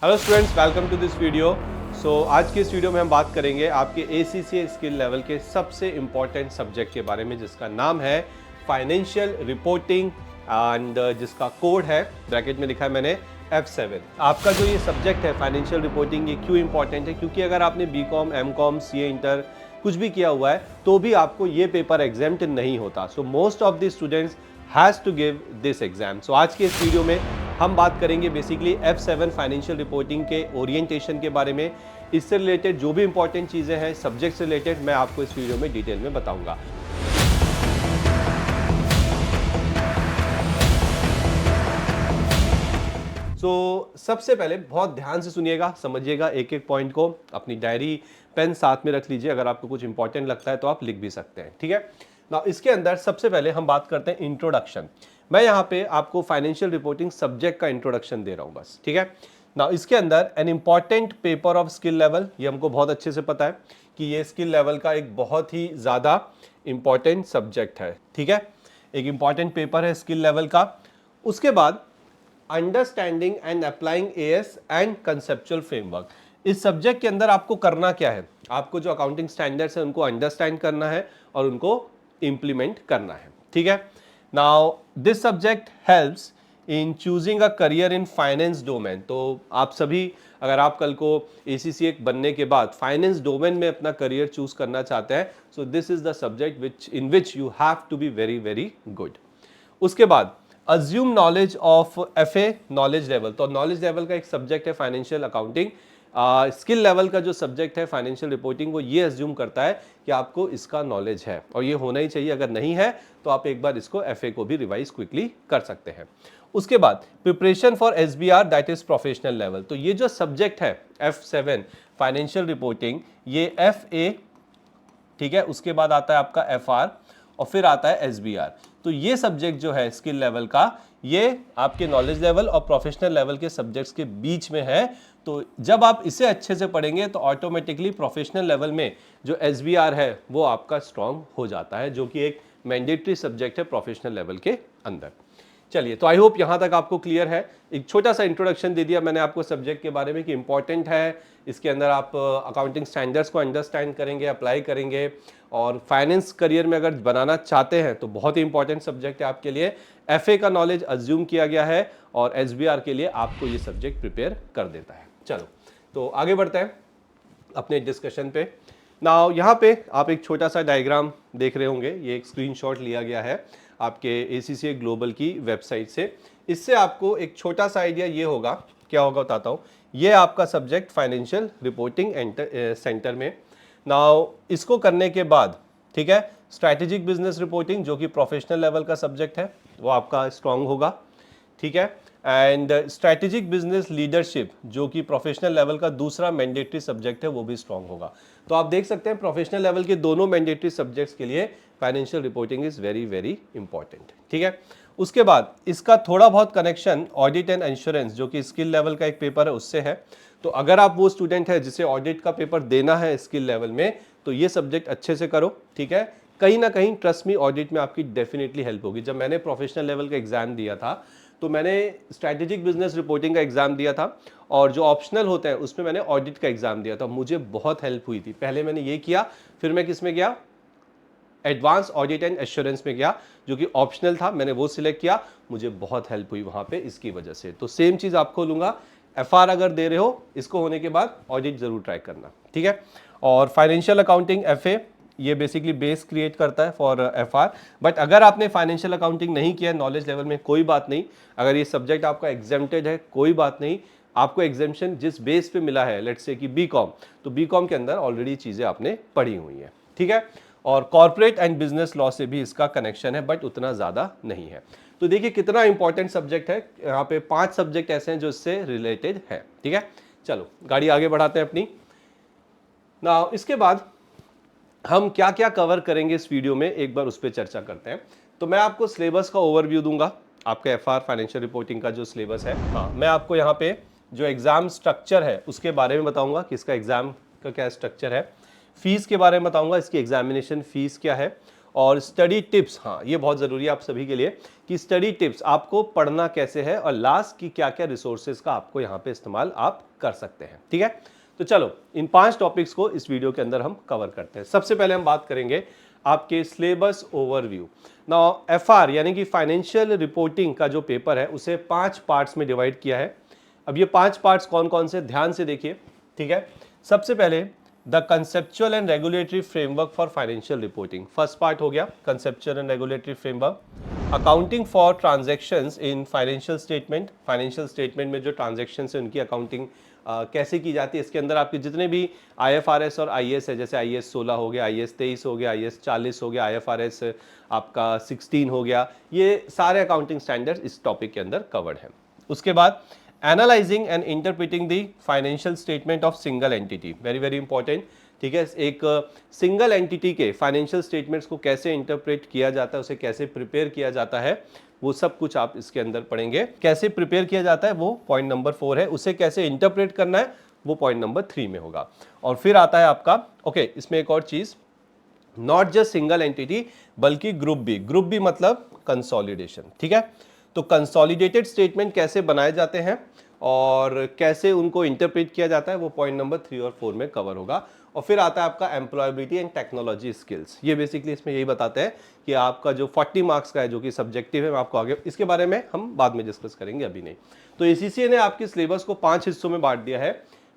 Hello students, welcome to this video. आज की इस वीडियो में हम बात करेंगे आपके ACCA स्किल लेवल के सबसे इम्पॉर्टेंट सब्जेक्ट के बारे में, जिसका नाम है फाइनेंशियल रिपोर्टिंग एंड जिसका कोड है, ब्रैकेट में लिखा है मैंने F7। आपका जो ये सब्जेक्ट है फाइनेंशियल रिपोर्टिंग, ये क्यों इंपॉर्टेंट है? क्योंकि अगर आपने BCom, MCom, CA इंटर कुछ भी किया हुआ है तो भी आपको ये पेपर एग्जाम्प्ट नहीं होता। So most of the students has to give this exam. So आज के इस वीडियो में हम बात करेंगे बेसिकली F7 फाइनेंशियल रिपोर्टिंग के ओरिएंटेशन के बारे में। इससे रिलेटेड जो भी इंपॉर्टेंट चीज़ें हैं सब्जेक्ट से रिलेटेड, मैं आपको इस वीडियो में डिटेल में बताऊंगा। सबसे पहले बहुत ध्यान से सुनिएगा, समझिएगा एक एक पॉइंट को। अपनी डायरी पेन साथ में रख लीजिए, अगर आपको कुछ इंपॉर्टेंट लगता है तो आप लिख भी सकते हैं, ठीक है ना। इसके अंदर सबसे पहले हम बात करते हैं इंट्रोडक्शन। मैं यहाँ पे आपको फाइनेंशियल रिपोर्टिंग सब्जेक्ट का इंट्रोडक्शन दे रहा हूँ बस, ठीक है ना। इसके अंदर an important paper of skill level, ये हमको बहुत अच्छे से पता है कि ये स्किल लेवल का एक बहुत ही ज़्यादा इंपॉर्टेंट सब्जेक्ट है, ठीक है। एक इंपॉर्टेंट पेपर है स्किल लेवल का। उसके बाद understanding and applying AS and conceptual framework. इस सब्जेक्ट के अंदर आपको करना क्या है? आपको जो अकाउंटिंग स्टैंडर्ड्स है उनको अंडरस्टैंड करना है और उनको इंप्लीमेंट करना है, ठीक है। Now this subject helps in choosing a career in finance domain. तो आप सभी, अगर आप कल को ACCA बनने के बाद फाइनेंस डोमेन में अपना करियर चूज करना चाहते हैं, so this is the subject which in which you have to be very very good. उसके बाद assume knowledge of FA knowledge level. तो नॉलेज लेवल का एक सब्जेक्ट है फाइनेंशियल अकाउंटिंग। स्किल लेवल का जो सब्जेक्ट है फाइनेंशियल रिपोर्टिंग, वो ये अज्यूम करता है कि आपको इसका नॉलेज है और ये होना ही चाहिए। अगर नहीं है तो आप एक बार इसको FA को भी रिवाइज क्विकली कर सकते हैं। उसके बाद preparation for SBR, that is professional level. तो ये जो सब्जेक्ट है F7 फाइनेंशियल रिपोर्टिंग, ये FA, ठीक है। उसके बाद आता है आपका FR और फिर आता है SBR। तो ये सब्जेक्ट जो है स्किल लेवल का, ये आपके नॉलेज लेवल और प्रोफेशनल लेवल के सब्जेक्ट्स के बीच में है। तो जब आप इसे अच्छे से पढ़ेंगे तो ऑटोमेटिकली प्रोफेशनल लेवल में जो SBR है वो आपका स्ट्रांग हो जाता है, जो कि एक मैंडेटरी सब्जेक्ट है प्रोफेशनल लेवल के अंदर। चलिए, तो आई होप यहाँ तक आपको क्लियर है। एक छोटा सा इंट्रोडक्शन दे दिया मैंने आपको सब्जेक्ट के बारे में कि इंपॉर्टेंट है। इसके अंदर आप अकाउंटिंग स्टैंडर्ड्स को अंडरस्टैंड करेंगे, अप्लाई करेंगे, और फाइनेंस करियर में अगर बनाना चाहते हैं तो बहुत ही इंपॉर्टेंट सब्जेक्ट है आपके लिए। FA का नॉलेज अज्यूम किया गया है और SBR के लिए आपको ये सब्जेक्ट प्रिपेयर कर देता है। चलो, तो आगे बढ़ते हैं अपने डिस्कशन पे। नाउ यहाँ पे आप एक छोटा सा डायग्राम देख रहे होंगे, ये एक स्क्रीनशॉट लिया गया है आपके ACCA ग्लोबल की वेबसाइट से। इससे आपको एक छोटा सा आइडिया ये होगा, क्या होगा बताता हूँ। ये आपका सब्जेक्ट फाइनेंशियल रिपोर्टिंग सेंटर में। नाउ इसको करने के बाद, ठीक है, स्ट्रैटेजिक बिजनेस रिपोर्टिंग जो कि प्रोफेशनल लेवल का सब्जेक्ट है वो आपका स्ट्रांग होगा, ठीक है। एंड स्ट्रैटेजिक बिजनेस लीडरशिप जो कि प्रोफेशनल लेवल का दूसरा मैंडेटरी सब्जेक्ट है वो भी स्ट्रांग होगा। तो आप देख सकते हैं प्रोफेशनल लेवल के दोनों मैंडेटरी सब्जेक्ट्स के लिए financial reporting is very very important, ठीक है। उसके बाद इसका थोड़ा बहुत कनेक्शन ऑडिट एंड इंश्योरेंस जो कि स्किल लेवल का एक पेपर है उससे है। तो अगर आप वो स्टूडेंट है जिसे ऑडिट का पेपर देना है स्किल लेवल में, तो ये सब्जेक्ट अच्छे से करो, ठीक है। कहीं ना कहीं ट्रस्ट मी, ऑडिट में आपकी डेफिनेटली हेल्प होगी। जब मैंने प्रोफेशनल लेवल का एग्जाम दिया था तो मैंने स्ट्रैटेजिक बिजनेस रिपोर्टिंग का एग्जाम दिया था, और जो ऑप्शनल होते हैं उसमें मैंने ऑडिट का एग्जाम दिया था। मुझे बहुत हेल्प हुई थी। पहले मैंने ये किया, फिर मैं किस में गया, एडवांस ऑडिट एंड एश्योरेंस में गया, जो कि ऑप्शनल था, मैंने वो सिलेक्ट किया। मुझे बहुत हेल्प हुई वहां पे इसकी वजह से। तो सेम चीज आपको लूंगा, FR अगर दे रहे हो, इसको होने के बाद ऑडिट जरूर ट्राई करना, ठीक है। और फाइनेंशियल अकाउंटिंग FA, ये बेसिकली बेस क्रिएट करता है फॉर FR। बट अगर आपने फाइनेंशियल अकाउंटिंग नहीं किया है नॉलेज लेवल में, कोई बात नहीं। अगर ये सब्जेक्ट आपका एग्जेम्प्टेड है, कोई बात नहीं। आपको एग्जेम्पशन जिस बेस पे मिला है, लेट्स से कि BCom, तो BCom के अंदर ऑलरेडी चीजें आपने पढ़ी हुई हैं, ठीक है। और कॉर्पोरेट एंड बिजनेस लॉ से भी इसका कनेक्शन है, बट उतना ज़्यादा नहीं है। तो देखिए कितना इंपॉर्टेंट सब्जेक्ट है। यहाँ पे 5 सब्जेक्ट ऐसे हैं जो इससे रिलेटेड है, ठीक है। चलो, गाड़ी आगे बढ़ाते हैं अपनी। ना इसके बाद हम क्या क्या कवर करेंगे इस वीडियो में, एक बार उस पर चर्चा करते हैं। तो मैं आपको सिलेबस का ओवरव्यू दूंगा, आपका FR फाइनेंशियल रिपोर्टिंग का जो सिलेबस है। हाँ, मैं आपको यहाँ पे जो एग्जाम स्ट्रक्चर है उसके बारे में बताऊंगा कि इसका एग्जाम का क्या स्ट्रक्चर है। फीस के बारे में बताऊंगा, इसकी एग्जामिनेशन फीस क्या है, और स्टडी टिप्स, हाँ ये बहुत ज़रूरी है आप सभी के लिए कि स्टडी टिप्स आपको पढ़ना कैसे है और लास्ट की क्या क्या रिसोर्सेज का आपको यहाँ पे इस्तेमाल आप कर सकते हैं। ठीक है, तो चलो इन 5 टॉपिक्स को इस वीडियो के अंदर हम कवर करते हैं। सबसे पहले हम बात करेंगे आपके सिलेबस ओवरव्यू। नाउ एफआर यानी कि फाइनेंशियल रिपोर्टिंग का जो पेपर है उसे 5 पार्ट्स में डिवाइड किया है। अब ये 5 पार्ट्स कौन कौन से, ध्यान से देखिए। ठीक है, सबसे पहले the conceptual and regulatory framework for financial reporting, first part हो गया conceptual and regulatory framework. Accounting for transactions in financial statement, financial statement में जो ट्रांजैक्शंस है उनकी अकाउंटिंग कैसे की जाती है। इसके अंदर आपके जितने भी IFRS और IAS है, जैसे IAS 16 हो गया, IAS 23 हो गया, IAS 40 हो गया, IFRS आपका 16 हो गया, ये सारे अकाउंटिंग स्टैंडर्ड्स इस टॉपिक के अंदर कवर्ड हैं। उसके बाद analysing and interpreting the financial statement of single entity, very very important. ठीक है, एक सिंगल एंटिटी के फाइनेंशियल स्टेटमेंट्स को कैसे इंटरप्रेट किया जाता है, उसे कैसे प्रिपेयर किया जाता है, वो सब कुछ आप इसके अंदर पढ़ेंगे। कैसे प्रिपेयर किया जाता है वो पॉइंट नंबर 4 है, उसे कैसे इंटरप्रेट करना है वो पॉइंट नंबर 3 में होगा। और फिर आता है आपका इसमें एक और चीज, नॉट जस्ट सिंगल एंटिटी बल्कि ग्रुप बी, ग्रुप बी मतलब कंसोलिडेशन। ठीक है, तो कंसोलिडेटेड स्टेटमेंट कैसे बनाए जाते हैं और कैसे उनको इंटरप्रेट किया जाता है वो पॉइंट नंबर 3 और 4 में कवर होगा। और फिर आता है आपका एम्प्लॉयबिलिटी एंड टेक्नोलॉजी स्किल्स, ये बेसिकली इसमें यही बताते हैं कि आपका जो 40 मार्क्स का है जो कि सब्जेक्टिव है, मैं आपको आगे इसके बारे में हम बाद में डिस्कस करेंगे, अभी नहीं। तो ACCA ने आपके सिलेबस को 5 हिस्सों में बांट दिया है।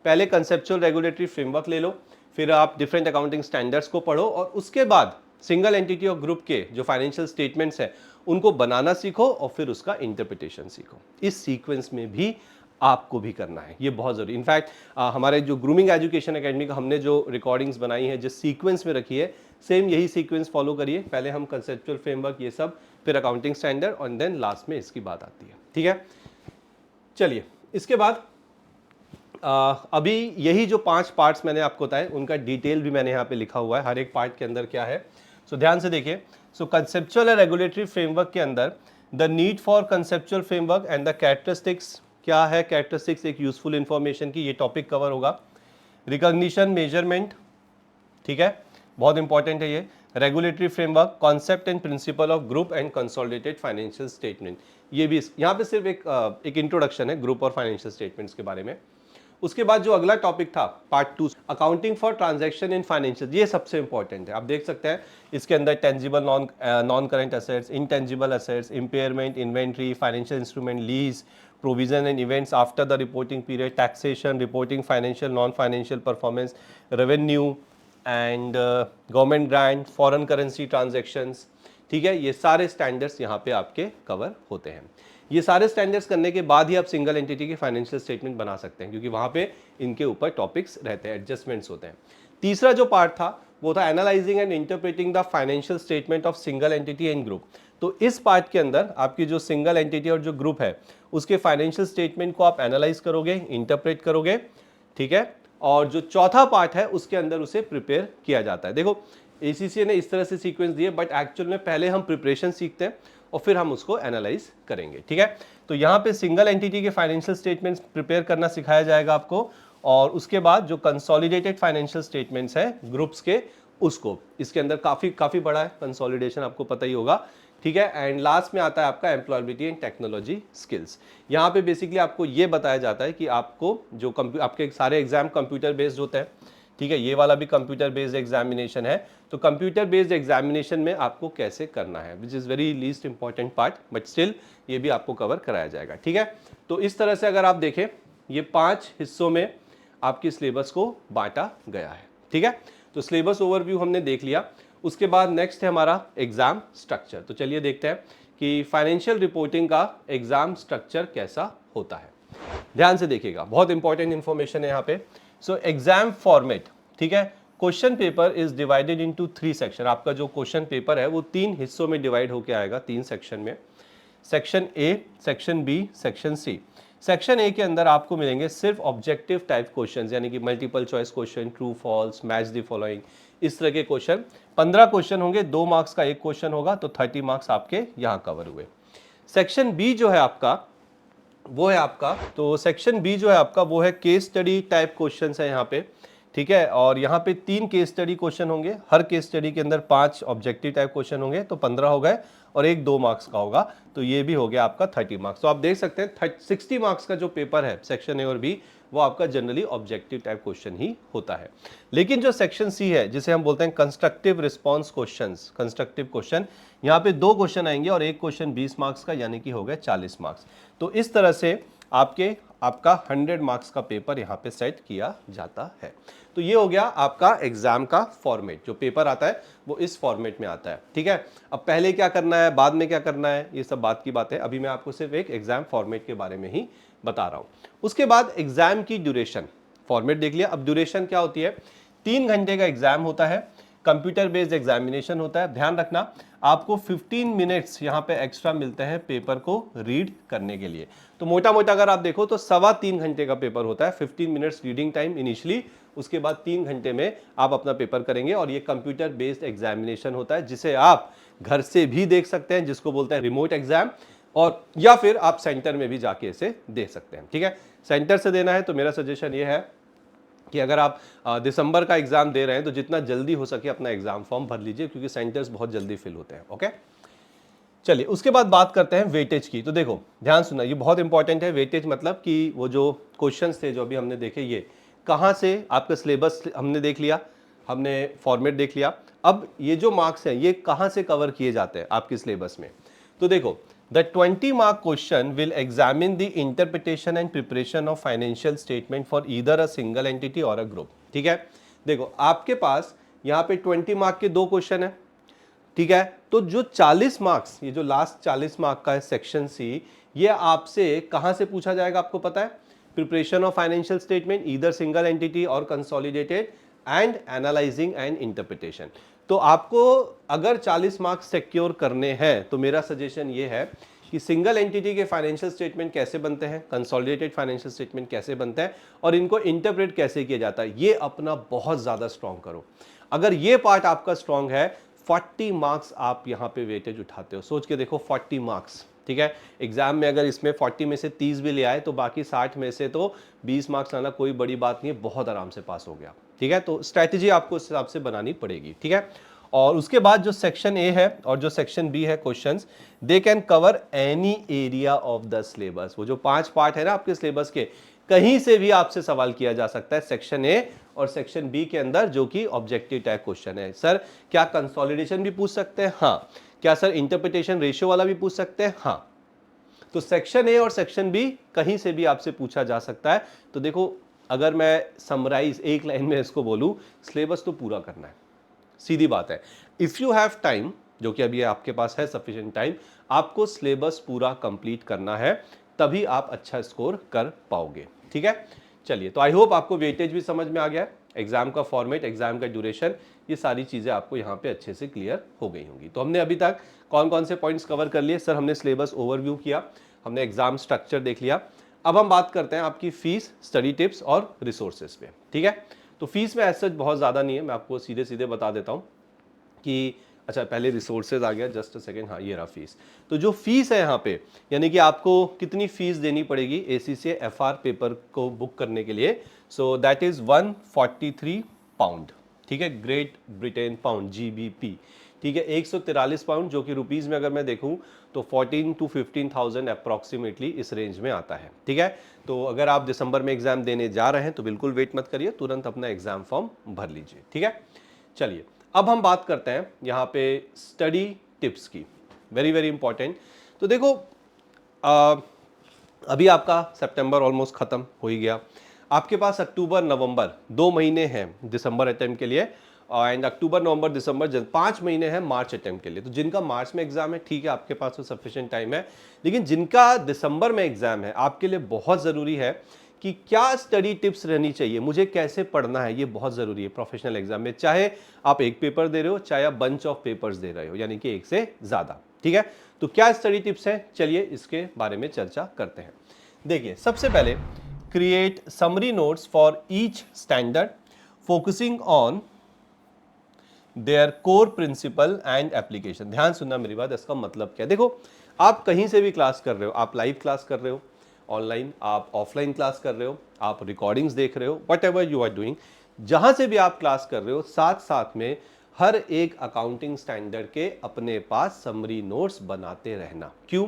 पहले कंसेप्चुअल रेगुलेटरी फ्रेमवर्क ले लो, फिर आप डिफरेंट अकाउंटिंग स्टैंडर्ड्स को पढ़ो और उसके बाद सिंगल एंटिटी और ग्रुप के जो फाइनेंशियल स्टेटमेंट्स हैं उनको बनाना सीखो और फिर उसका इंटरप्रिटेशन सीखो। इस सीक्वेंस में भी आपको भी करना है, ये बहुत जरूरी। इनफैक्ट हमारे जो ग्रूमिंग एजुकेशन एकेडमी का हमने जो रिकॉर्डिंग्स बनाई है, जिस सीक्वेंस में रखी है, सेम यही सीक्वेंस फॉलो करिए। पहले हम कंसेप्चुअल फ्रेमवर्क ये सब, फिर अकाउंटिंग स्टैंडर्ड और देन लास्ट में इसकी बात आती है। ठीक है, चलिए इसके बाद अभी यही जो 5 पार्ट्स मैंने आपको बताए उनका डिटेल भी मैंने यहाँ पे लिखा हुआ है, हर एक पार्ट के अंदर क्या है। सो ध्यान से देखिए। सो कंसेप्चुअल एंड रेगुलेटरी फ्रेमवर्क के अंदर the need for conceptual framework and the characteristics, क्या है कैरेक्टरिस्टिक्स, एक यूजफुल इंफॉर्मेशन की, ये टॉपिक कवर होगा। रिकॉग्निशन मेजरमेंट, ठीक है, बहुत इंपॉर्टेंट है ये। Regulatory framework, concept and principle of group and consolidated financial statement, ये भी यहाँ पे सिर्फ एक इंट्रोडक्शन है ग्रुप और फाइनेंशियल स्टेटमेंट्स के बारे में। उसके बाद जो अगला टॉपिक था part 2, accounting for transaction in financial, ये सबसे इंपॉर्टेंट है। आप देख सकते हैं इसके अंदर tangible non current assets, intangible assets, impairment, inventory, financial instrument, lease, provision and events after the reporting period, taxation, reporting financial non financial performance, revenue and government grant, foreign currency transactions. ठीक है, ये सारे standards यहाँ पे आपके cover होते हैं। ये सारे स्टैंडर्ड्स करने के बाद ही आप सिंगल एंटिटी के फाइनेंशियल स्टेटमेंट बना सकते हैं, क्योंकि वहाँ पे इनके ऊपर टॉपिक्स रहते हैं, एडजस्टमेंट्स होते हैं। तीसरा जो पार्ट था वो था analysing and interpreting the financial statement of single entity and group. तो इस पार्ट के अंदर आपकी जो सिंगल एंटिटी और जो ग्रुप है उसके फाइनेंशियल स्टेटमेंट को आप एनालाइज करोगे, इंटरप्रेट करोगे। ठीक है, और जो चौथा पार्ट है उसके अंदर उसे प्रिपेयर किया जाता है। देखो ACCA ने इस तरह से सीक्वेंस दिए, बट एक्चुअल में पहले हम प्रिपरेशन सीखते हैं और फिर हम उसको एनालाइज करेंगे। ठीक है, तो यहाँ पे सिंगल एंटिटी के फाइनेंशियल स्टेटमेंट्स प्रिपेयर करना सिखाया जाएगा आपको, और उसके बाद जो कंसोलिडेटेड फाइनेंशियल स्टेटमेंट्स हैं ग्रुप्स के, उसको, इसके अंदर काफ़ी बड़ा है कंसोलिडेशन, आपको पता ही होगा। ठीक है, एंड लास्ट में आता है आपका एम्प्लॉयबिलिटी एंड टेक्नोलॉजी स्किल्स। यहाँ पे बेसिकली आपको ये बताया जाता है कि आपको जो आपके सारे एग्जाम कंप्यूटर बेस्ड होते हैं। ठीक है, ये वाला भी कंप्यूटर बेस्ड एग्जामिनेशन है, तो कंप्यूटर बेस्ड एग्जामिनेशन में आपको कैसे करना है, which is very least important part, but still ये भी आपको कवर कराया जाएगा। ठीक है, तो इस तरह से अगर आप देखें ये 5 हिस्सों में आपकी सिलेबस को बांटा गया है। ठीक है, तो सिलेबस ओवरव्यू हमने देख लिया। उसके बाद नेक्स्ट है हमारा एग्जाम स्ट्रक्चर। तो चलिए देखते हैं कि फाइनेंशियल रिपोर्टिंग का एग्जाम स्ट्रक्चर कैसा होता है। ध्यान से देखिएगा, बहुत इंपॉर्टेंट इंफॉर्मेशन है यहाँ पे। सो एग्जाम फॉर्मेट, ठीक है, question paper is divided into 3 section. आपका जो क्वेश्चन पेपर है वो 3 हिस्सों में डिवाइड होकर आएगा, 3 सेक्शन में। Section A, section B, section C। Section A के अंदर आपको मिलेंगे सिर्फ ऑब्जेक्टिव टाइप क्वेश्चंस, यानी कि multiple choice question, true false, match the following, इस तरह के क्वेश्चन। 15 क्वेश्चन होंगे, 2 मार्क्स का एक क्वेश्चन होगा, तो 30 मार्क्स आपके यहाँ कवर हुए। सेक्शन B जो है आपका वो है आपका, तो सेक्शन B जो है आपका वो है केस स्टडी टाइप क्वेश्चंस है यहाँ पे। ठीक है। और यहाँ पे 3 केस स्टडी क्वेश्चन होंगे, हर केस स्टडी के अंदर 5 ऑब्जेक्टिव टाइप क्वेश्चन होंगे, तो 15 हो गए, और एक 2 मार्क्स का होगा, तो ये भी हो गया आपका 30 मार्क्स। तो आप देख सकते हैं 60 मार्क्स का जो पेपर है सेक्शन ए और बी, वो आपका जनरली ऑब्जेक्टिव टाइप क्वेश्चन ही होता है। लेकिन जो सेक्शन सी है, जिसे हम बोलते हैं constructive response questions, constructive question, यहाँ पे 2 क्वेश्चन आएंगे और एक क्वेश्चन 20 मार्क्स का, यानी कि हो गए 40 मार्क्स। तो इस तरह से आपका 100 मार्क्स का पेपर यहाँ पे सेट किया जाता है। तो ये हो गया आपका एग्जाम का फॉर्मेट, जो पेपर आता है वो इस फॉर्मेट में आता है, ठीक है। अब पहले क्या करना है, बाद में क्या करना है, ये सब बात की बात है, अभी मैं आपको सिर्फ एक एग्जाम फॉर्मेट के बारे में ही बता रहा हूं। उसके बाद एग्जाम की ड्यूरेशन, फॉर्मेट देख लिया, अब ड्यूरेशन क्या होती है, 3 घंटे का एग्जाम होता है, कंप्यूटर बेस्ड एग्जामिनेशन होता है। ध्यान रखना, आपको 15 मिनट्स यहाँ पे एक्स्ट्रा मिलते हैं पेपर को रीड करने के लिए। तो मोटा मोटा अगर आप देखो तो 3.25 घंटे का पेपर होता है, 15 मिनट्स रीडिंग टाइम इनिशियली, उसके बाद 3 घंटे में आप अपना पेपर करेंगे। और ये कंप्यूटर बेस्ड एग्जामिनेशन होता है, जिसे आप घर से भी देख सकते हैं, जिसको बोलते हैं रिमोट एग्जाम, और या फिर आप सेंटर में भी जाके इसे दे सकते हैं, ठीक है। सेंटर से देना है तो मेरा सजेशन ये है कि अगर आप दिसंबर का एग्जाम दे रहे हैं तो जितना जल्दी हो सके अपना एग्जाम फॉर्म भर लीजिए, क्योंकि सेंटर्स बहुत जल्दी फिल होते हैं। ओके, चलिए उसके बाद बात करते हैं वेटेज की। तो देखो ध्यान सुना, ये बहुत इंपॉर्टेंट है। वेटेज मतलब कि वो जो क्वेश्चंस थे जो अभी हमने देखे, ये कहाँ से, आपका सिलेबस हमने देख लिया, हमने फॉर्मेट देख लिया, अब ये जो मार्क्स हैं ये कहाँ से कवर किए जाते हैं आपके सिलेबस में। तो देखो, the 20 mark question will examine the interpretation and preparation of financial statement for either a single entity or a group। ठीक है, देखो आपके पास यहाँ पे 20 मार्क के 2 क्वेश्चन है, ठीक है। तो जो 40 मार्क्स, ये जो लास्ट 40 मार्क का है सेक्शन सी, ये आपसे कहाँ से पूछा जाएगा आपको पता है, preparation of financial statement either single entity और consolidated, and analysing and interpretation. तो आपको अगर 40 मार्क्स सिक्योर करने हैं तो मेरा सजेशन ये है कि सिंगल एंटिटी के फाइनेंशियल स्टेटमेंट कैसे बनते हैं, कंसोलिडेटेड फाइनेंशियल स्टेटमेंट कैसे बनते हैं, और इनको इंटरप्रेट कैसे किया जाता है, ये अपना बहुत ज़्यादा स्ट्रॉन्ग करो। अगर ये पार्ट आपका स्ट्रॉन्ग है, 40 मार्क्स आप यहाँ पे वेटेज उठाते हो। सोच के देखो 40 मार्क्स, ठीक है। एग्जाम में अगर इसमें 40 में से 30 भी ले आए तो बाकी 60 में से तो 20 मार्क्स लाना कोई बड़ी बात नहीं है, बहुत आराम से पास हो गया, ठीक है। तो स्ट्रैटेजी आपको उस हिसाब से बनानी पड़ेगी, ठीक है। और उसके बाद जो सेक्शन ए है और जो सेक्शन बी है questions, they can cover any area of the syllabus. वो जो 5 पार्ट है ना आपके सिलेबस के, कहीं से भी आपसे सवाल किया जा सकता है सेक्शन ए और सेक्शन बी के अंदर, जो कि ऑब्जेक्टिव टाइप क्वेश्चन है। सर क्या कंसोलिडेशन भी पूछ सकते हैं? हाँ। क्या सर इंटरप्रिटेशन रेशियो वाला भी पूछ सकते हैं? हाँ। तो सेक्शन ए और सेक्शन बी कहीं से भी आपसे पूछा जा सकता है। तो देखो, अगर मैं समराइज एक लाइन में इसको बोलूं, सिलेबस तो पूरा करना है, सीधी बात है। इफ यू हैव टाइम, जो कि अभी आपके पास है सफिशिएंट टाइम, आपको सिलेबस पूरा कंप्लीट करना है, तभी आप अच्छा स्कोर कर पाओगे, ठीक है। चलिए, तो आई होप आपको वेटेज भी समझ में आ गया है, एग्जाम का फॉर्मेट, एग्जाम का ड्यूरेशन, ये सारी चीजें आपको यहाँ पे अच्छे से क्लियर हो गई होंगी। तो हमने अभी तक कौन कौन से पॉइंट्स कवर कर लिए? सर हमने सिलेबस ओवरव्यू किया, हमने एग्जाम स्ट्रक्चर देख लिया। अब हम बात करते हैं आपकी फीस, स्टडी टिप्स और रिसोर्सेज पे, ठीक है। तो फीस में ऐसा बहुत ज़्यादा नहीं है, मैं आपको सीधे सीधे बता देता हूँ कि अच्छा पहले रिसोर्सेज आ गया, जस्ट अ सेकेंड, हाँ ये रहा फीस। तो जो फीस है यहाँ पे, यानी कि आपको कितनी फीस देनी पड़ेगी ACCA FR पेपर को बुक करने के लिए, सो दैट इज़ 143 पाउंड, ठीक है, ग्रेट ब्रिटेन पाउंड, GBP, ठीक है, 143 पाउंड, जो कि रुपीज़ में अगर मैं देखूं तो 14 to 15,000 अप्रॉक्सीमेटली इस रेंज में आता है, ठीक है। तो अगर आप दिसंबर में एग्जाम देने जा रहे हैं तो बिल्कुल वेट मत करिए, तुरंत अपना एग्जाम फॉर्म भर लीजिए, ठीक है। चलिए, अब हम बात करते हैं यहाँ पे स्टडी टिप्स की, वेरी वेरी इंपॉर्टेंट। तो देखो, अभी आपका सितंबर ऑलमोस्ट ख़त्म हो ही गया, आपके पास अक्टूबर नवंबर 2 महीने हैं दिसंबर अटेम्प्ट के लिए, एंड अक्टूबर नवंबर दिसंबर 5 महीने हैं मार्च अटेम्प्ट के लिए। तो जिनका मार्च में एग्जाम है, ठीक है, आपके पास तो सफिशिएंट टाइम है, लेकिन जिनका दिसंबर में एग्जाम है, आपके लिए बहुत ज़रूरी है कि क्या स्टडी टिप्स रहनी चाहिए, मुझे कैसे पढ़ना है, ये बहुत ज़रूरी है प्रोफेशनल एग्जाम में, चाहे आप एक पेपर दे रहे हो, चाहे आप बंच ऑफ पेपर्स दे रहे हो, यानी कि एक से ज़्यादा, ठीक है। तो क्या स्टडी टिप्स हैं, चलिए इसके बारे में चर्चा करते हैं। देखिए, सबसे पहले create summary notes for each standard focusing on their core principle and application. ध्यान सुनना मेरी बात, इसका मतलब क्या है। देखो, आप कहीं से भी क्लास कर रहे हो, आप लाइव क्लास कर रहे हो, ऑनलाइन, आप ऑफलाइन क्लास कर रहे हो, आप रिकॉर्डिंग्स देख रहे हो, whatever you are doing, जहां से भी आप क्लास कर रहे हो, साथ साथ में हर एक अकाउंटिंग स्टैंडर्ड के अपने पास समरी नोट्स बनाते रहना। क्यों?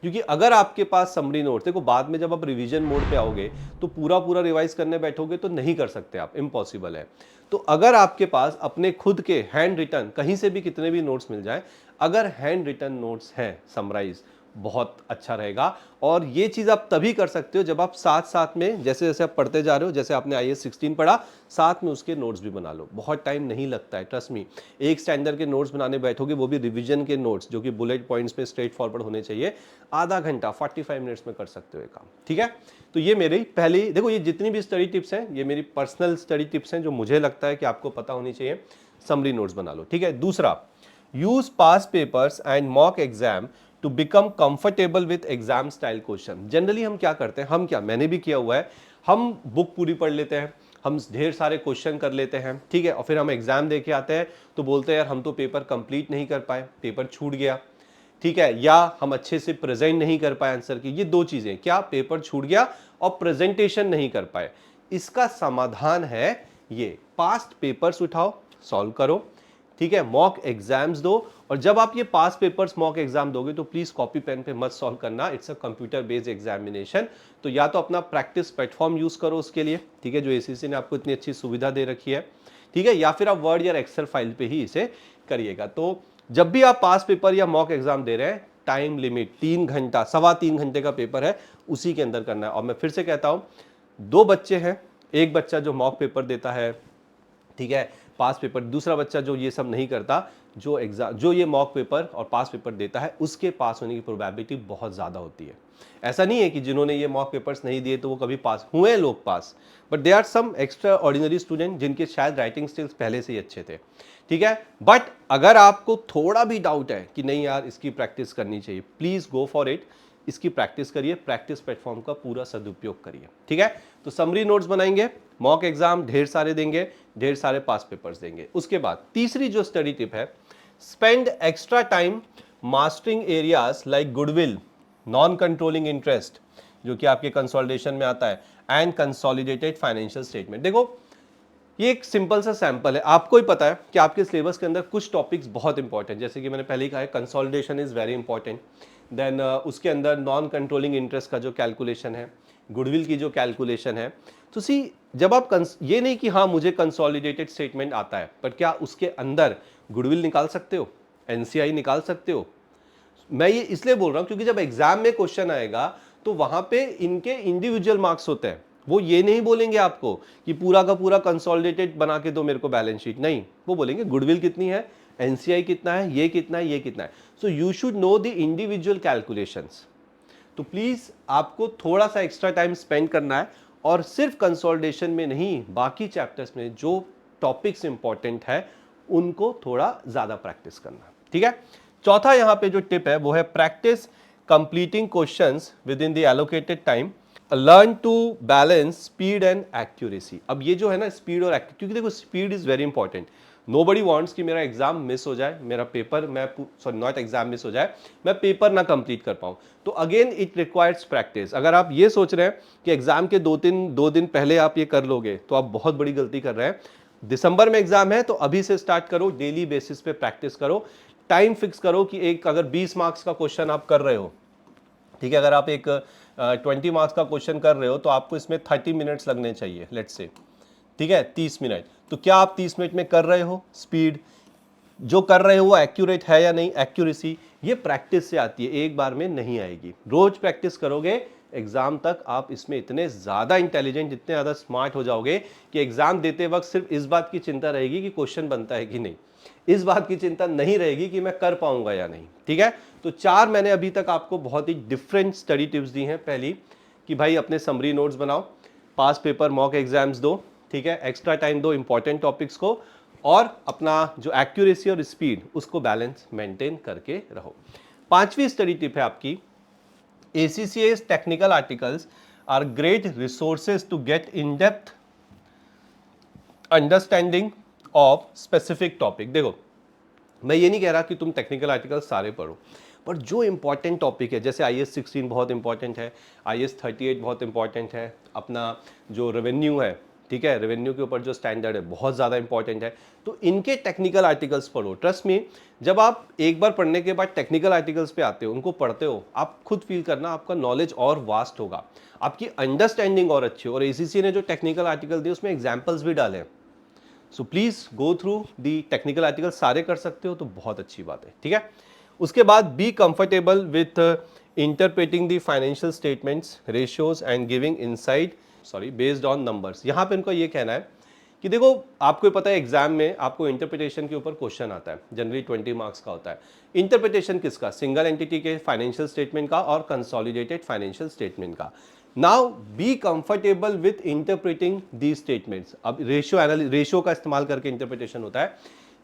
क्योंकि अगर आपके पास समरी नोट्स, देखो बाद में जब आप रिवीजन मोड पे आओगे तो पूरा पूरा रिवाइज करने बैठोगे तो नहीं कर सकते आप, इम्पॉसिबल है। तो अगर आपके पास अपने खुद के हैंड रिटन, कहीं से भी कितने भी नोट्स मिल जाए, अगर हैंड रिटन नोट्स हैं समराइज, बहुत अच्छा रहेगा। और ये चीज़ आप तभी कर सकते हो जब आप साथ साथ में, जैसे जैसे आप पढ़ते जा रहे हो, जैसे आपने IAS 16 पढ़ा, साथ में उसके नोट्स भी बना लो। बहुत टाइम नहीं लगता है, ट्रस्ट मी। एक स्टैंडर्ड के नोट्स बनाने बैठोगे, वो भी रिवीजन के नोट्स जो कि बुलेट पॉइंट्स पे स्ट्रेट फॉरवर्ड होने चाहिए, आधा घंटा 45 मिनट्स में कर सकते हो ये काम, ठीक है। तो ये मेरी पहली, देखो ये जितनी भी स्टडी टिप्स हैं ये मेरी पर्सनल स्टडी टिप्स हैं जो मुझे लगता है कि आपको पता होनी चाहिए। समरी नोट्स बना लो, ठीक है। दूसरा, use past papers and mock exam to become comfortable with exam style question. Generally हम क्या करते हैं, हम क्या, मैंने भी किया हुआ है, हम बुक पूरी पढ़ लेते हैं, हम ढेर सारे क्वेश्चन कर लेते हैं, ठीक है, और फिर हम एग्जाम दे के आते हैं तो बोलते हैं यार हम तो पेपर कंप्लीट नहीं कर पाए, पेपर छूट गया, ठीक है, या हम अच्छे से प्रेजेंट नहीं कर पाए आंसर की। ये दो चीजें, क्या, पेपर छूट गया और प्रेजेंटेशन नहीं कर पाए। इसका समाधान है ये, पास्ट पेपर्स उठाओ, सॉल्व करो, ठीक है, मॉक एग्जाम्स दो। और जब आप ये पास पेपर्स मॉक एग्जाम दोगे तो प्लीज कॉपी पेन पे मत सॉल्व करना, it's a computer based examination. तो या तो अपना प्रैक्टिस प्लेटफॉर्म यूज करो उसके लिए, ठीक है, जो ACC ने आपको इतनी अच्छी सुविधा दे रखी है, ठीक है, या फिर आप वर्ड या एक्सेल फाइल पे ही इसे करिएगा। तो जब भी आप पास पेपर या मॉक एग्जाम दे रहे हैं, टाइम लिमिट 3 घंटा, 3.25 घंटे का पेपर है, उसी के अंदर करना है। और मैं फिर से कहता हूं, 2 बच्चे हैं, एक बच्चा जो मॉक पेपर देता है, ठीक है, पास पेपर, दूसरा बच्चा जो ये सब नहीं करता, जो एग्जाम, जो ये मॉक पेपर और पास पेपर देता है, उसके पास होने की प्रोबेबिलिटी बहुत ज़्यादा होती है। ऐसा नहीं है कि जिन्होंने ये मॉक पेपर्स नहीं दिए तो वो कभी पास हुए, लोग pass, but they are some extraordinary student जिनके शायद राइटिंग स्किल्स पहले से ही अच्छे थे, ठीक है। बट अगर आपको थोड़ा भी डाउट है कि नहीं यार इसकी प्रैक्टिस करनी चाहिए, प्लीज़ गो फॉर इट, इसकी प्रैक्टिस करिए, प्रैक्टिस प्लेटफॉर्म का पूरा सदुपयोग करिए, ठीक है। तो समरी नोट्स बनाएंगे, मॉक एग्जाम ढेर सारे देंगे, ढेर सारे पास पेपर्स देंगे। उसके बाद तीसरी जो स्टडी टिप है, spend extra time mastering areas like goodwill, non controlling interest, जो कि आपके कंसोलिडेशन में आता है, एंड कंसोलिडेटेड फाइनेंशियल स्टेटमेंट। देखो ये एक सिंपल सा सैंपल है, आपको ही पता है कि आपके सिलेबस के अंदर कुछ टॉपिक्स बहुत इंपॉर्टेंट, जैसे कि मैंने पहले ही कहा है, consolidation is very important, then उसके अंदर नॉन कंट्रोलिंग इंटरेस्ट का जो कैलकुलेशन है, गुडविल की जो कैलकुलेशन है। तो सी, जब आप ये नहीं कि हाँ मुझे कंसोलिडेटेड स्टेटमेंट आता है, पर क्या उसके अंदर गुडविल निकाल सकते हो, NCI निकाल सकते हो? मैं ये इसलिए बोल रहा हूं क्योंकि जब एग्जाम में क्वेश्चन आएगा तो वहां पे इनके इंडिविजुअल मार्क्स होते हैं। वो ये नहीं बोलेंगे आपको कि पूरा का पूरा कंसोलिडेटेड बना के दो मेरे को बैलेंस शीट, नहीं, वो बोलेंगे गुडविल कितनी है, NCI कितना है, ये कितना है, ये कितना है। So you should know the individual calculations. तो प्लीज आपको थोड़ा सा एक्स्ट्रा टाइम स्पेंड करना है, और सिर्फ कंसोलिडेशन में नहीं, बाकी चैप्टर्स में जो टॉपिक्स इंपॉर्टेंट है उनको थोड़ा ज्यादा प्रैक्टिस करना, ठीक है। चौथा यहां पे जो टिप है वो है practice completing questions within the allocated time, learn to balance speed and accuracy. अब ये जो है ना स्पीड और एक्यूरेसी, क्योंकि देखो speed is very important, nobody wants कि मेरा एग्जाम मिस हो जाए, मेरा पेपर, मैं सॉरी नॉट एग्जाम मिस हो जाए, मैं पेपर ना कंप्लीट कर पाऊं। तो अगेन इट रिक्वायर्स प्रैक्टिस। अगर आप ये सोच रहे हैं कि एग्जाम के 2 दिन पहले आप ये कर लोगे तो आप बहुत बड़ी गलती कर रहे हैं। दिसंबर में एग्जाम है तो अभी से स्टार्ट करो, डेली बेसिस पे प्रैक्टिस करो, टाइम फिक्स करो कि एक अगर 20 मार्क्स का क्वेश्चन आप कर रहे हो, ठीक है, अगर आप एक 20 मार्क्स का क्वेश्चन कर रहे हो तो आपको इसमें 30 मिनट्स लगने चाहिए, लेट्स से, ठीक है, 30 मिनट। तो क्या आप 30 मिनट में कर रहे हो? स्पीड जो कर रहे हो वो एक्यूरेट है या नहीं? एक्यूरेसी ये प्रैक्टिस से आती है, एक बार में नहीं आएगी, रोज प्रैक्टिस करोगे, एग्जाम तक आप इसमें इतने ज्यादा इंटेलिजेंट, इतने ज्यादा स्मार्ट हो जाओगे कि एग्जाम देते वक्त सिर्फ इस बात की चिंता रहेगी कि क्वेश्चन बनता है कि नहीं, इस बात की चिंता नहीं रहेगी कि मैं कर पाऊंगा या नहीं, ठीक है। तो 4 मैंने अभी तक आपको बहुत ही डिफरेंट स्टडी टिप्स दी हैं। पहली कि भाई अपने समरी नोट्स बनाओ, पास पेपर मॉक एग्जाम्स दो, ठीक है, एक्स्ट्रा टाइम दो इंपॉर्टेंट टॉपिक्स को, और अपना जो एक्यूरेसी और स्पीड उसको बैलेंस मेंटेन करके रहो। 5वीं स्टडी टिप है आपकी, ACCA's technical articles are great resources to get in depth understanding of specific topic. देखो मैं ये नहीं कह रहा कि तुम टेक्निकल आर्टिकल सारे पढ़ो, पर जो इंपॉर्टेंट टॉपिक है, जैसे IAS 16 बहुत इंपॉर्टेंट है, IAS 38 बहुत इंपॉर्टेंट है, अपना जो रेवेन्यू है, ठीक है, रेवेन्यू के ऊपर जो स्टैंडर्ड है बहुत ज़्यादा इंपॉर्टेंट है, तो इनके टेक्निकल आर्टिकल्स पढ़ो। ट्रस्ट मी, जब आप एक बार पढ़ने के बाद टेक्निकल आर्टिकल्स पे आते हो, उनको पढ़ते हो, आप खुद फील करना आपका नॉलेज और वास्ट होगा, आपकी अंडरस्टैंडिंग और अच्छी हो। और ACC ने जो टेक्निकल आर्टिकल दिए उसमें एग्जाम्पल्स भी डाले, so please go through the technical article, सारे कर सकते हो तो बहुत अच्छी बात है, ठीक है। उसके बाद be comfortable with interpreting the financial statements, ratios and giving insight based on numbers. यहाँ पे इनको ये कहना है कि देखो, आपको पता है एग्जाम में आपको इंटरप्रिटेशन के ऊपर क्वेश्चन आता है, जनरली 20 मार्क्स का होता है। इंटरप्रिटेशन किसका? सिंगल एंटिटी के फाइनेंशियल स्टेटमेंट का और कंसोलिडेटेड फाइनेंशियल स्टेटमेंट का। Now be comfortable with interpreting the statements. अब रेशियो का इस्तेमाल करके इंटरप्रिटेशन होता है,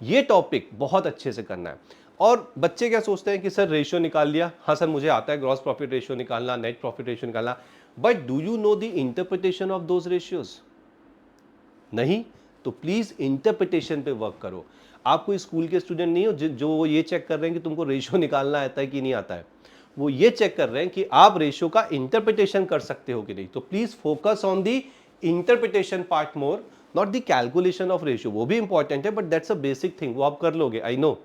ये टॉपिक बहुत अच्छे से करना है। और बच्चे क्या सोचते हैं कि सर रेशियो निकाल लिया, हाँ सर मुझे आता है ग्रॉस प्रॉफिट रेशियो निकालना, नेट प्रॉफिट रेशियो निकालना, but do you know the interpretation of those ratios? नहीं, तो प्लीज इंटरप्रिटेशन पे वर्क करो। आप कोई स्कूल के स्टूडेंट नहीं हो जो ये चेक कर रहे हैं कि तुमको रेशियो निकालना आता है कि नहीं आता है, वो ये चेक कर रहे हैं कि आप रेशियो का इंटरप्रिटेशन कर सकते हो कि नहीं। तो please focus on the interpretation part more, not the calculation of ratio. वो भी इंपॉर्टेंट है but that's a basic thing, वो आप कर लोगे, आई नो।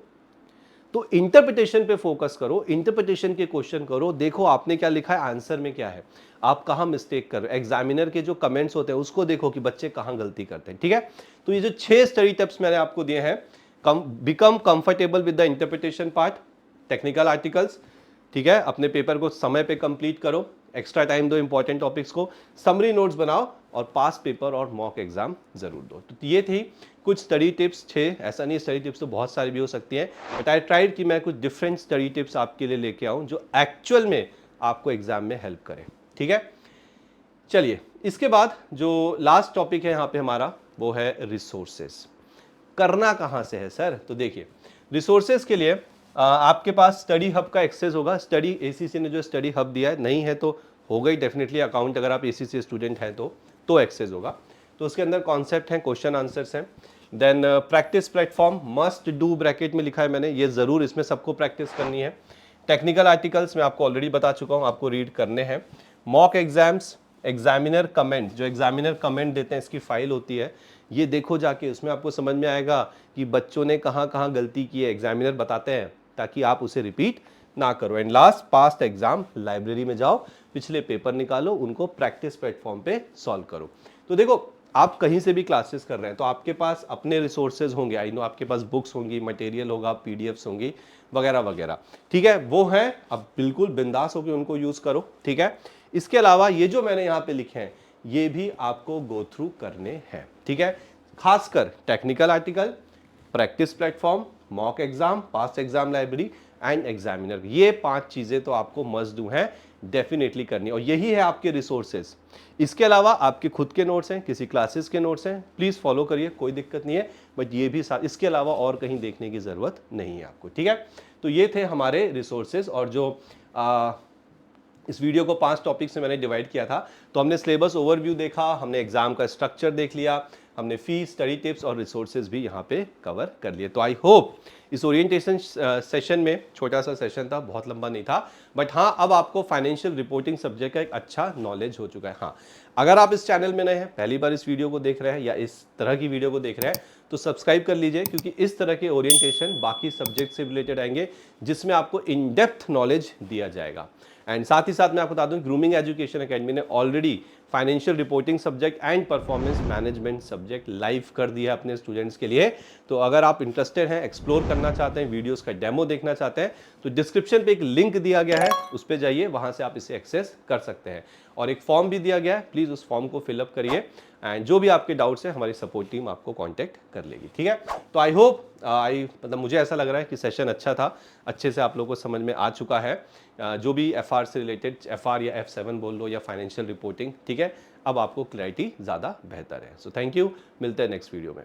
तो इंटरप्रिटेशन पे फोकस करो, इंटरप्रिटेशन के क्वेश्चन करो, देखो आपने क्या लिखा है, आंसर में क्या है, आप कहां मिस्टेक कर रहे हो। एग्जामिनर के जो कमेंट्स होते हैं उसको देखो कि बच्चे कहां गलती करते हैं, ठीक है। तो ये जो 6 स्टडी टिप्स मैंने आपको दिए हैं, become comfortable with the interpretation part, technical articles, ठीक है, अपने पेपर को समय पे कंप्लीट करो, एक्स्ट्रा टाइम दो इंपॉर्टेंट टॉपिक्स को, समरी नोट्स बनाओ और पास पेपर और मॉक एग्जाम जरूर दो। तो ये थी कुछ स्टडी टिप्स 6, ऐसा नहीं स्टडी टिप्स तो बहुत सारी भी हो सकती हैं, बट आई ट्राइड कि मैं कुछ डिफरेंट स्टडी टिप्स आपके लिए लेके आऊं जो एक्चुअल में आपको एग्जाम में हेल्प करें, ठीक है। चलिए, इसके बाद जो लास्ट टॉपिक है यहाँ पे हमारा, वो है रिसोर्सेस। करना कहाँ से है सर? तो देखिए, रिसोर्सेज के लिए आपके पास स्टडी हब का एक्सेस होगा। स्टडी ACC ने जो स्टडी हब दिया है, नहीं है तो होगा ही डेफिनेटली अकाउंट, अगर आप ACC स्टूडेंट हैं तो एक्सेस होगा। तो उसके अंदर कॉन्सेप्ट हैं, क्वेश्चन आंसर्स हैं, then practice platform, must do bracket में लिखा है मैंने, ये जरूर इसमें सबको प्रैक्टिस करनी है। टेक्निकल आर्टिकल्स मैं आपको ऑलरेडी बता चुका हूँ, आपको रीड करने हैं। मॉक एग्जाम्स, एग्जामिनर कमेंट, जो एग्जामिनर कमेंट देते हैं इसकी फाइल होती है, ये देखो जाके, उसमें आपको समझ में आएगा कि बच्चों ने कहाँ कहाँ गलती की है, एग्जामिनर बताते हैं ताकि आप उसे रिपीट ना करो। And last, past exam, library में जाओ, पिछले पेपर निकालो, उनको प्रैक्टिस प्लेटफॉर्म पे सॉल्व करो। तो देखो, आप कहीं से भी क्लासेस कर रहे हैं तो आपके पास अपने रिसोर्सेज होंगे, आई नो आपके पास बुक्स होंगी, मटेरियल होगा, PDFs होंगी, वगैरह वगैरह, ठीक है, वो हैं, अब बिल्कुल बिंदास होकर उनको यूज करो, ठीक है। इसके अलावा ये जो मैंने यहाँ पे लिखे हैं, ये भी आपको गो थ्रू करने हैं, ठीक है। खासकर technical article, practice platform, mock exam, past exam library and examiner, ये 5 चीजें तो आपको मस्ट डू हैं, डेफिनेटली करनी, और यही है आपके रिसोर्सेज। इसके अलावा आपके खुद के नोट्स हैं, किसी क्लासेस के नोट्स हैं, प्लीज फॉलो करिए, कोई दिक्कत नहीं है, बट ये भी साथ, इसके अलावा और कहीं देखने की जरूरत नहीं है आपको, ठीक है। तो ये थे हमारे रिसोर्सेज, और जो इस वीडियो को 5 टॉपिक से मैंने डिवाइड किया था। तो हमने सिलेबस ओवरव्यू देखा, हमने एग्जाम का स्ट्रक्चर देख लिया, हमने फीस, स्टडी टिप्स और रिसोर्सेज भी यहाँ पे कवर कर लिए। तो आई होप इस ओरिएंटेशन सेशन में, छोटा सा सेशन था, बहुत लंबा नहीं था, बट हाँ, अब आपको फाइनेंशियल रिपोर्टिंग सब्जेक्ट का एक अच्छा नॉलेज हो चुका है। हाँ, अगर आप इस चैनल में नए हैं, पहली बार इस वीडियो को देख रहे हैं या इस तरह की वीडियो को देख रहे हैं, तो सब्सक्राइब कर लीजिए, क्योंकि इस तरह के ओरिएंटेशन बाकी सब्जेक्ट से रिलेटेड आएंगे, जिसमें आपको इन डेप्थ नॉलेज दिया जाएगा। एंड साथ ही साथ मैं आपको बता दूं, ग्रूमिंग एजुकेशन एकेडमी ने already financial reporting subject and performance management subject live कर दिया अपने स्टूडेंट्स के लिए। तो अगर आप इंटरेस्टेड हैं, एक्सप्लोर करना चाहते हैं, वीडियोस का डेमो देखना चाहते हैं, तो डिस्क्रिप्शन पे एक लिंक दिया गया है, उस पर जाइए, वहां से आप इसे एक्सेस कर सकते हैं। और एक फॉर्म भी दिया गया है, प्लीज उस फॉर्म को फिलअप करिए, एंड जो भी आपके डाउट्स हैं हमारी सपोर्ट टीम आपको कांटेक्ट कर लेगी, ठीक है। तो आई होप मतलब मुझे ऐसा लग रहा है कि सेशन अच्छा था, अच्छे से आप लोगों को समझ में आ चुका है, जो भी FR से रिलेटेड, FR या F7 बोल लो, या फाइनेंशियल रिपोर्टिंग, ठीक है, अब आपको क्लैरिटी ज़्यादा बेहतर है। सो थैंक यू, मिलते हैं नेक्स्ट वीडियो में।